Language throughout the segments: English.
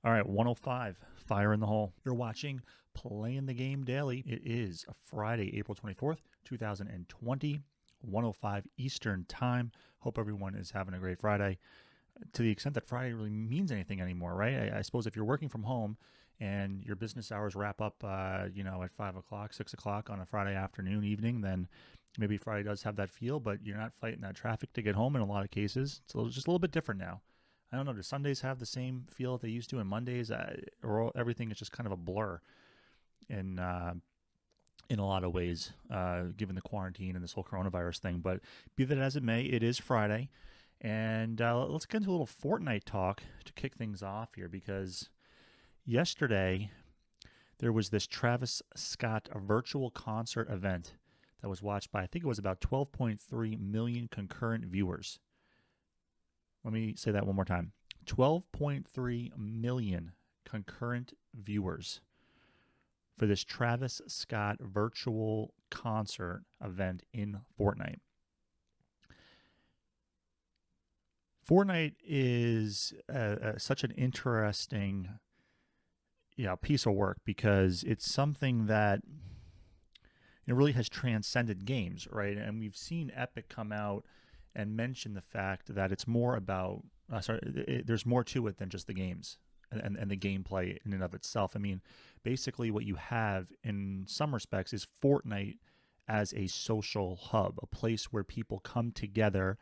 All right, 105, fire in the hole. You're watching Playing the Game Daily. It is a Friday, April 24th, 2020, 105 Eastern Time. Hope everyone is having a great Friday. To the extent that Friday really means anything anymore, right? I suppose if you're working from home and your business hours wrap up, at 5 o'clock, 6 o'clock on a Friday afternoon, evening, then maybe Friday does have that feel, but you're not fighting that traffic to get home in a lot of cases. It's just a little bit different now. I don't know. Do Sundays have the same feel that they used to, and Mondays, or everything is just kind of a blur in a lot of ways, given the quarantine and this whole coronavirus thing. But be that as it may, it is Friday, and let's get into a little Fortnite talk to kick things off here, because yesterday there was this Travis Scott virtual concert event that was watched by, I think it was about 12.3 million concurrent viewers. Let me say that one more time. 12.3 million concurrent viewers for this Travis Scott virtual concert event in Fortnite. Fortnite is such an interesting piece of work, because it's something that it really has transcended games, right? And we've seen Epic come out and mention the fact that it's more about, there's more to it than just the games and the gameplay in and of itself. I mean, basically what you have in some respects is Fortnite as a social hub, a place where people come together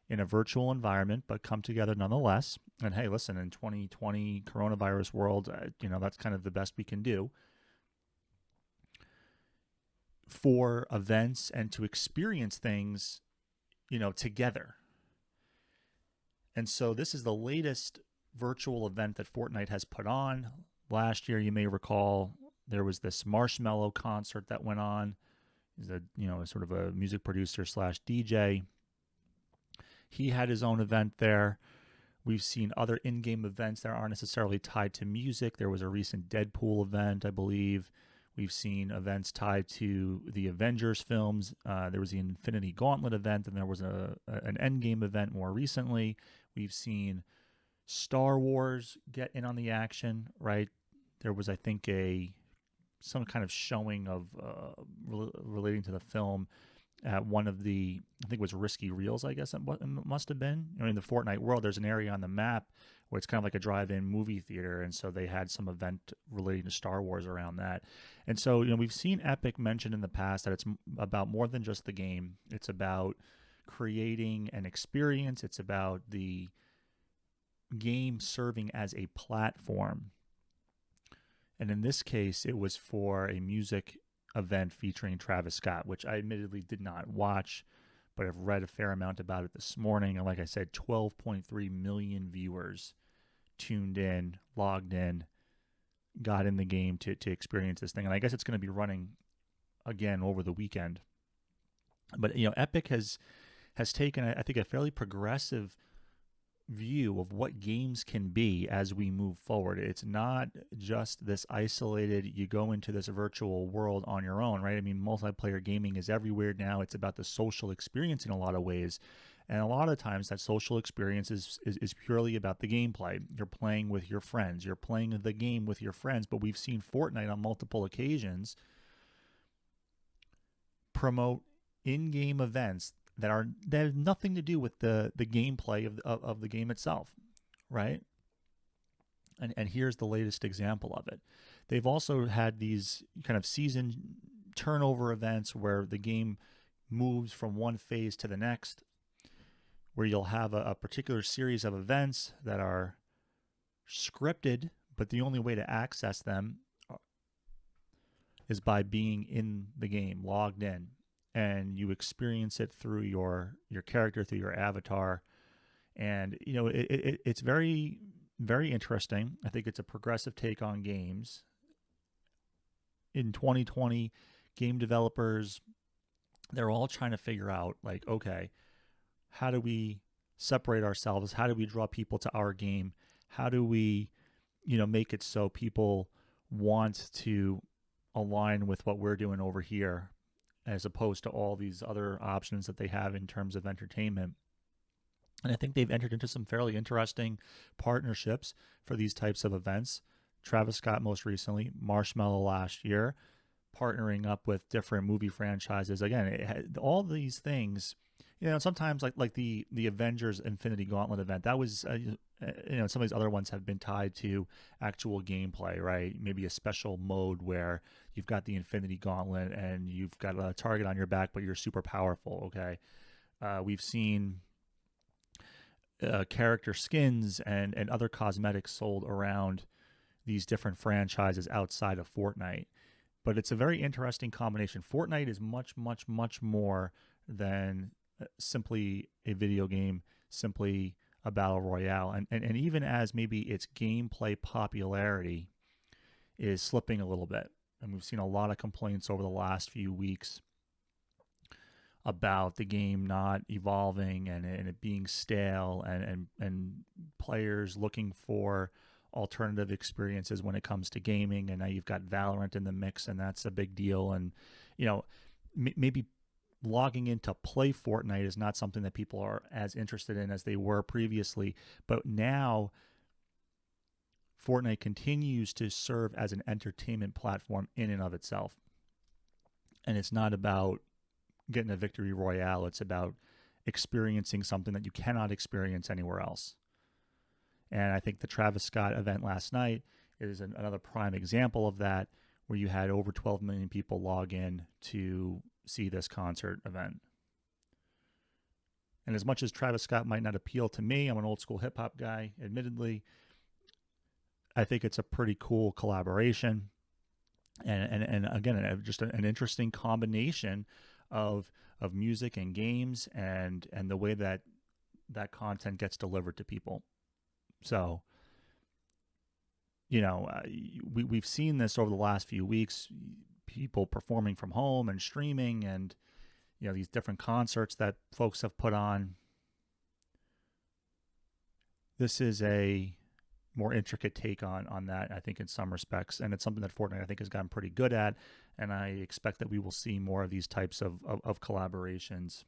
in a virtual environment, but come together nonetheless. And hey, listen, in 2020 coronavirus world, that's kind of the best we can do for events and to experience things together. And so this is the latest virtual event that Fortnite has put on. Last year, you may recall, there was this Marshmello concert that went on. He's sort of a music producer slash DJ. He had his own event there. We've seen other in-game events that aren't necessarily tied to music. There was a recent Deadpool event, I believe. We've seen events tied to the Avengers films. There was the Infinity Gauntlet event, and there was an Endgame event more recently. We've seen Star Wars get in on the action, right? There was, I think, some kind of showing of relating to the film at one of the, I think it was Risky Reels, I guess it must have been. In the Fortnite world, there's an area on the map where it's kind of like a drive-in movie theater, and so they had some event relating to Star Wars around that. And so, we've seen Epic mention in the past that it's about more than just the game. It's about creating an experience. It's about the game serving as a platform. And in this case, it was for a music event featuring Travis Scott, which I admittedly did not watch, but I've read a fair amount about it this morning. And like I said, 12.3 million viewers tuned in, logged in, got in the game to experience this thing. And I guess it's going to be running again over the weekend. But, Epic has taken, I think, a fairly progressive view of what games can be as we move forward. It's not just this isolated, you go into this virtual world on your own, right? I mean, multiplayer gaming is everywhere now. It's about the social experience in a lot of ways. And a lot of times that social experience is purely about the gameplay. You're playing with your friends. You're playing the game with your friends. But we've seen Fortnite on multiple occasions promote in-game events that have nothing to do with the gameplay of the game itself, right? And here's the latest example of it. They've also had these kind of season turnover events where the game moves from one phase to the next, where you'll have a particular series of events that are scripted, but the only way to access them is by being in the game, logged in. And you experience it through your character, through your avatar. And, it's very, very interesting. I think it's a progressive take on games. In 2020, game developers, they're all trying to figure out, like, okay, how do we separate ourselves? How do we draw people to our game? How do we, make it so people want to align with what we're doing over here, as opposed to all these other options that they have in terms of entertainment. And I think they've entered into some fairly interesting partnerships for these types of events. Travis Scott most recently, Marshmello last year, partnering up with different movie franchises. Again, all these things, sometimes like the Avengers Infinity Gauntlet event, that was some of these other ones have been tied to actual gameplay, right? Maybe a special mode where you've got the Infinity Gauntlet and you've got a target on your back, but you're super powerful. Okay, we've seen character skins and other cosmetics sold around these different franchises outside of Fortnite. But it's a very interesting combination. Fortnite is much, much, much more than simply a video game, simply a battle royale. And even as maybe its gameplay popularity is slipping a little bit, and we've seen a lot of complaints over the last few weeks about the game not evolving and it being stale and players looking for alternative experiences when it comes to gaming. And now you've got Valorant in the mix, and that's a big deal. And maybe logging in to play Fortnite is not something that people are as interested in as they were previously, but now Fortnite continues to serve as an entertainment platform in and of itself. And it's not about getting a victory royale. It's about experiencing something that you cannot experience anywhere else. And I think the Travis Scott event last night is another prime example of that, where you had over 12 million people log in to see this concert event. And as much as Travis Scott might not appeal to me, I'm an old school hip hop guy, admittedly, I think it's a pretty cool collaboration. And again, just an interesting combination of music and games and the way that content gets delivered to people. So, we've seen this over the last few weeks, people performing from home and streaming, and these different concerts that folks have put on. This is a more intricate take on that, I think, in some respects, and it's something that Fortnite, I think, has gotten pretty good at, and I expect that we will see more of these types of collaborations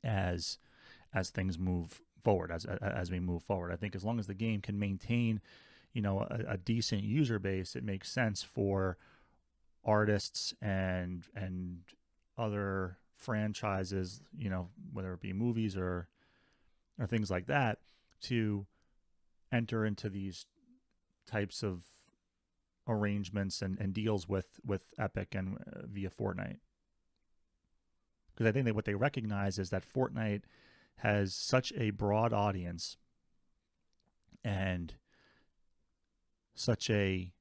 as things move forward, as we move forward. I think as long as the game can maintain, a decent user base, it makes sense for artists and other franchises, whether it be movies or things like that, to enter into these types of arrangements and deals with Epic and via Fortnite. Because I think that what they recognize is that Fortnite has such a broad audience and such a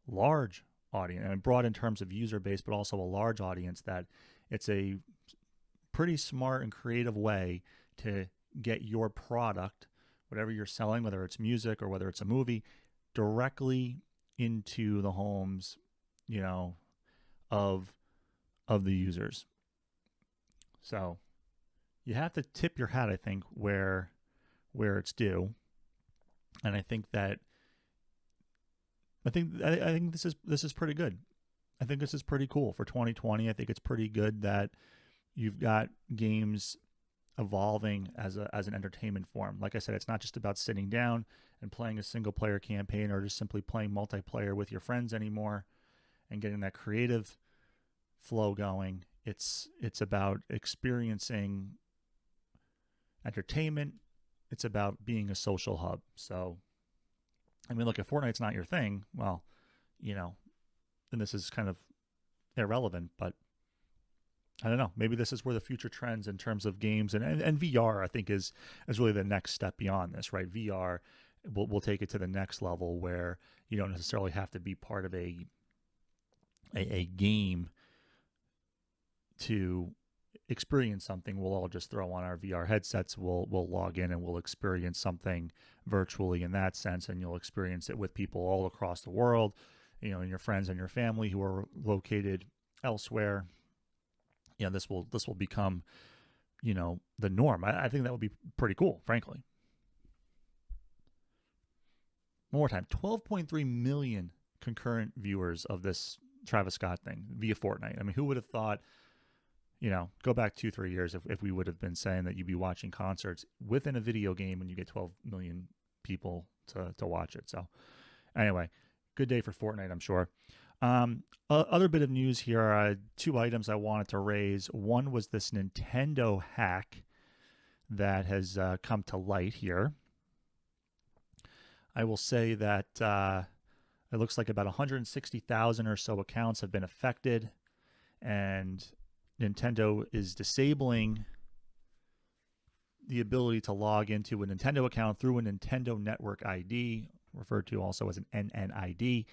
large audience, and broad in terms of user base, but also a large audience, that it's a pretty smart and creative way to get your product, whatever you're selling, whether it's music or whether it's a movie, directly into the homes, of the users. So you have to tip your hat, I think, where it's due. And I think this is pretty good. I think this is pretty cool for 2020. I think it's pretty good that you've got games evolving as an entertainment form. Like I said, it's not just about sitting down and playing a single player campaign or just simply playing multiplayer with your friends anymore and getting that creative flow going. It's about experiencing entertainment. It's about being a social hub. So, I mean, look, if Fortnite's not your thing, well, then this is kind of irrelevant, but I don't know. Maybe this is where the future trends in terms of games and VR, I think, is really the next step beyond this, right? VR will take it to the next level where you don't necessarily have to be part of a game to experience something. We'll all just throw on our VR headsets. We'll log in and we'll experience something virtually in that sense, and you'll experience it with people all across the world, and your friends and your family who are located elsewhere. This will become, the norm. I think that would be pretty cool, frankly. One more time, 12.3 million concurrent viewers of this Travis Scott thing via Fortnite. I mean, who would have thought, Go back 2-3 years if we would have been saying that you'd be watching concerts within a video game and you get 12 million people to watch it. So anyway, good day for Fortnite, I'm sure. Other bit of news here, 2 items I wanted to raise. One was this Nintendo hack that has come to light here. I will say that it looks like about 160,000 or so accounts have been affected, and Nintendo is disabling the ability to log into a Nintendo account through a Nintendo Network ID, referred to also as an NNID,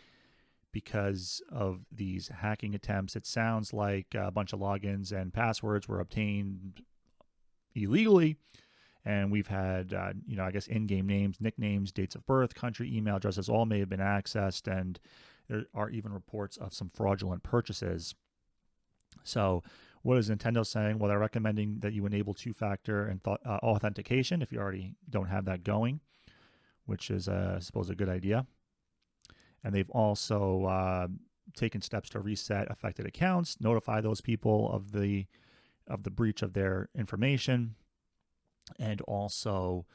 because of these hacking attempts. It sounds like a bunch of logins and passwords were obtained illegally, and we've had, I guess, in-game names, nicknames, dates of birth, country, email addresses, all may have been accessed, and there are even reports of some fraudulent purchases. So what is Nintendo saying? Well, they're recommending that you enable two-factor and authentication if you already don't have that going, which is, I suppose, a good idea. And they've also taken steps to reset affected accounts, notify those people of the breach of their information, and also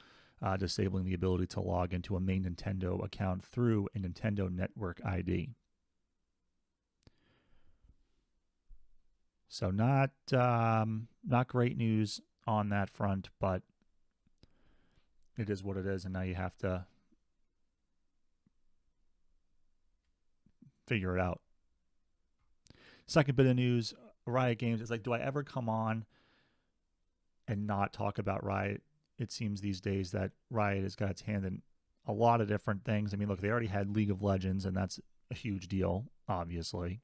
disabling the ability to log into a main Nintendo account through a Nintendo Network ID. So not great news on that front, but it is what it is, and now you have to figure it out. Second bit of news, Riot Games. It's like, do I ever come on and not talk about Riot? It seems these days that Riot has got its hand in a lot of different things. I mean, look, they already had League of Legends, and that's a huge deal, obviously.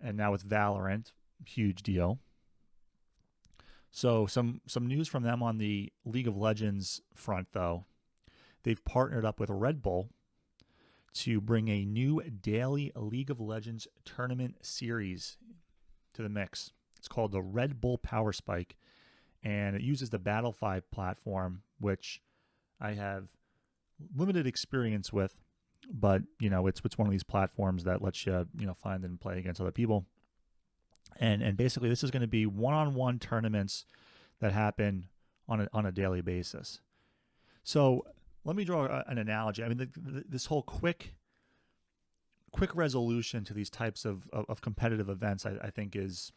And now with Valorant, huge deal. So some news from them on the League of Legends front, though. They've partnered up with Red Bull to bring a new daily League of Legends tournament series to the mix. It's called the Red Bull Power Spike, and it uses the Battlefy platform, which I have limited experience with, but it's one of these platforms that lets you find and play against other people. And basically, this is going to be one-on-one tournaments that happen on a daily basis. So let me draw an analogy. I mean, this whole quick resolution to these types of competitive events, I think, is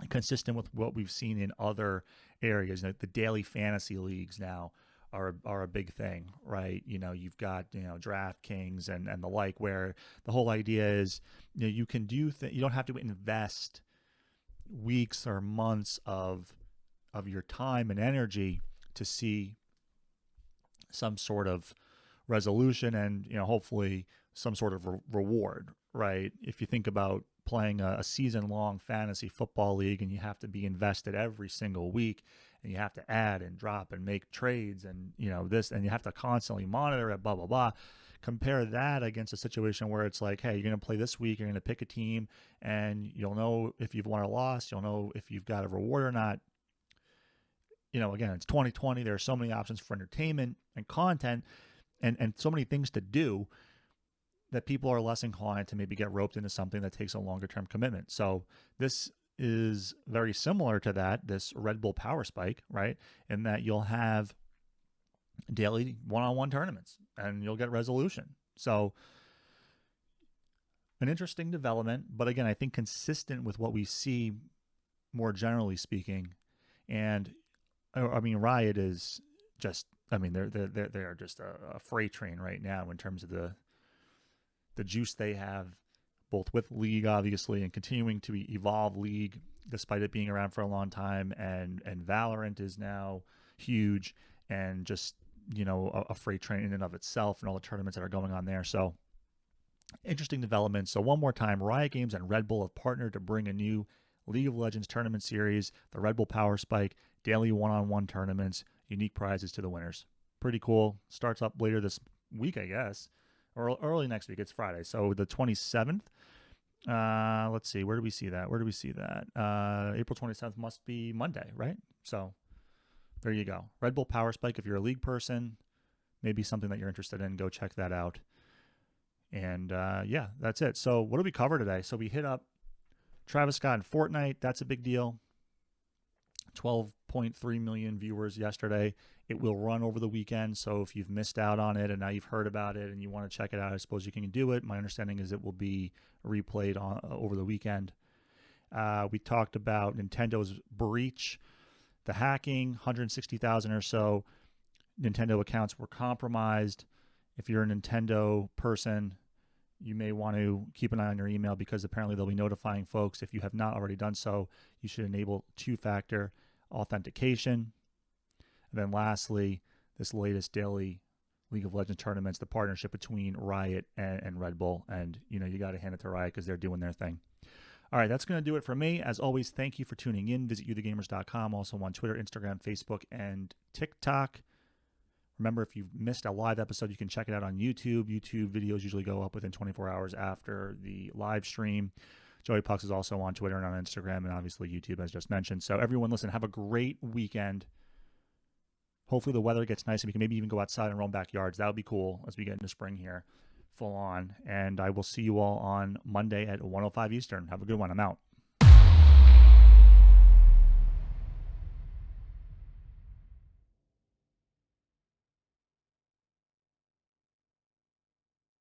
consistent with what we've seen in other areas. The daily fantasy leagues now are a big thing, right? You've got DraftKings and the like, where the whole idea is you can do you don't have to invest weeks or months of your time and energy to see some sort of resolution and hopefully some sort of reward, right? If you think about playing a season-long fantasy football league and you have to be invested every single week, and you have to add and drop and make trades and this, and you have to constantly monitor it, blah blah blah. Compare that against a situation where it's like, hey, you're going to play this week, you're going to pick a team, and you'll know if you've won or lost, you'll know if you've got a reward or not. Again, it's 2020. There are so many options for entertainment and content and so many things to do that people are less inclined to maybe get roped into something that takes a longer term commitment. So this is very similar to that, this Red Bull Power Spike, right? In that you'll have daily one-on-one tournaments and you'll get resolution. So an interesting development, but again, I think consistent with what we see more generally speaking. And I mean, Riot is just, I mean, they're just a freight train right now in terms of the juice they have, both with League, obviously, and continuing to evolve League despite it being around for a long time. And Valorant is now huge and just, a freight train in and of itself, and all the tournaments that are going on there. So interesting developments. So one more time, Riot Games and Red Bull have partnered to bring a new League of Legends tournament series, the Red Bull Power Spike, daily one-on-one tournaments, unique prizes to the winners. Pretty cool. Starts up later this week, I guess, or early next week. It's Friday, so the 27th. Let's see. Where do we see that? April 27th must be Monday, right? So there you go. Red Bull Power Spike. If you're a League person, maybe something that you're interested in, go check that out. And yeah, that's it. So what did we cover today? So we hit up Travis Scott and Fortnite, that's a big deal. 12.3 million viewers yesterday. It will run over the weekend, so if you've missed out on it and now you've heard about it and you want to check it out, I suppose you can do it. My understanding is it will be replayed over the weekend. We talked about Nintendo's breach, the hacking, 160,000 or so Nintendo accounts were compromised. If you're a Nintendo person, you may want to keep an eye on your email because apparently they'll be notifying folks. If you have not already done so, you should enable two-factor authentication. And then lastly, this latest daily League of Legends tournaments, the partnership between Riot and Red Bull. And, you got to hand it to Riot because they're doing their thing. All right, that's going to do it for me. As always, thank you for tuning in. Visit youthegamers.com, also on Twitter, Instagram, Facebook, and TikTok. Remember, if you've missed a live episode, you can check it out on YouTube. YouTube videos usually go up within 24 hours after the live stream. Joey Pucks is also on Twitter and on Instagram, and obviously YouTube, as just mentioned. So everyone, listen, have a great weekend. Hopefully the weather gets nice and we can maybe even go outside and roam backyards. That would be cool as we get into spring here, full on. And I will see you all on Monday at 1:05 Eastern. Have a good one. I'm out.